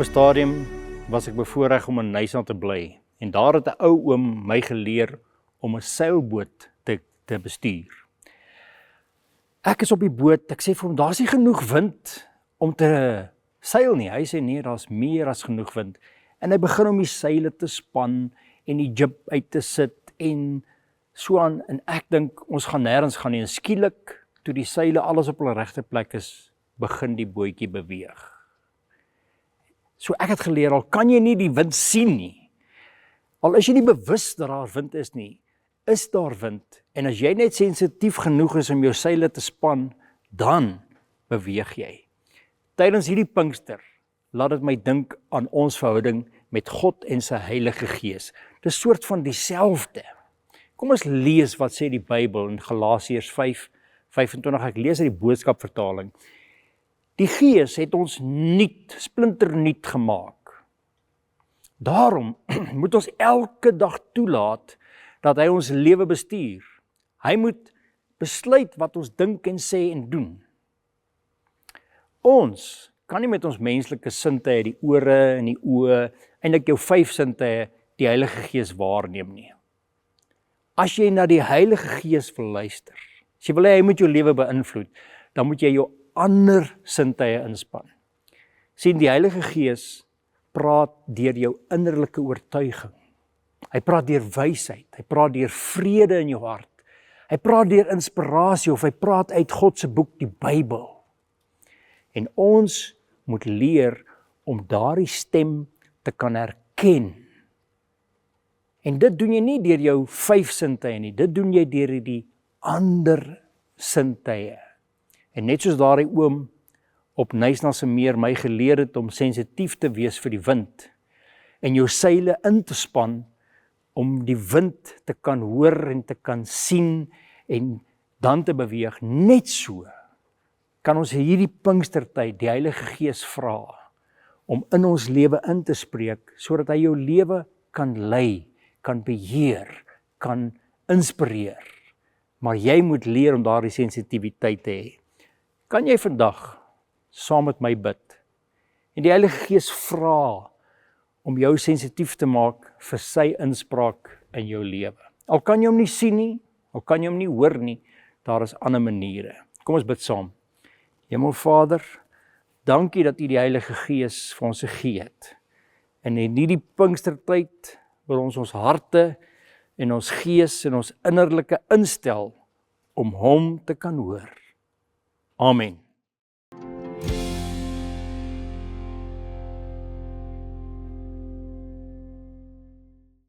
'n stadium was ek bevoorreg om in Nyasa te bly en daar het 'n ou oom my geleer om 'n seilboot te bestuur. Ek is op die boot, ek sê vir hom, daar's nie genoeg wind om te seil nie. Hy sê nee, daar's meer as genoeg wind. En hy begin om die seile te span en die jib uit te sit en so aan, en ek dink ons gaan nêrens gaan nie. En skielik, toe die seile alles op hulle regte plek is, begin die bootjie beweeg. So ek het geleer, al kan jy nie die wind sien nie, al is jy nie bewus dat daar wind is nie, is daar wind, en as jy net sensitief genoeg is om jou seile te span, dan beweeg jy. Tydens hierdie Pinkster, laat dit my dink aan ons verhouding met God en sy Heilige Gees. Dit is soort van dieselfde. Kom ons lees wat sê die Bybel in Galasiërs 5:25, ek lees uit die boodskapvertaling. Die Gees het ons nuut, splinternuut gemaak. Daarom moet ons elke dag toelaat dat hy ons lewe bestuur. Hy moet besluit wat ons dink en sê en doen. Ons kan nie met ons menslike sintuie, die ore en die oë, eintlik jou 5 sintuie, die Heilige Gees waarneem nie. As jy na die Heilige Gees wil luister, as jy wil hê hy moet jou lewe beïnvloed, dan moet jy jou ander sintuie inspan. Sien, die Heilige Gees praat deur jou innerlike oortuiging. Hy praat deur wysheid, hy praat deur vrede in jou hart. Hy praat deur inspirasie of hy praat uit God se boek, die Bybel. En ons moet leer om daardie stem te kan herken. En dit doen jy nie deur jou 5 sintuie nie, dit doen jy deur die ander sintuie. En net soos daardie oom op Nyasa se meer my geleer het om sensitief te wees vir die wind en jou seile in te span om die wind te kan hoor en te kan sien en dan te beweeg, net so kan ons hierdie Pinkstertyd die Heilige Gees vra om in ons lewe in te spreek, sodat hy jou lewe kan lei, kan beheer, kan inspireer. Maar jy moet leer om daardie sensitiwiteit te hê. Kan jy vandag saam met my bid en die Heilige Gees vra om jou sensitief te maak vir sy inspraak in jou lewe? Al kan jy hom nie sien nie, al kan jy hom nie hoor nie, daar is ander maniere. Kom ons bid saam. Hemelvader, dankie dat U die Heilige Gees vir ons gegee het. En in hierdie Pinkstertyd wil ons harte en ons gees en ons innerlike instel om hom te kan hoor. Amen.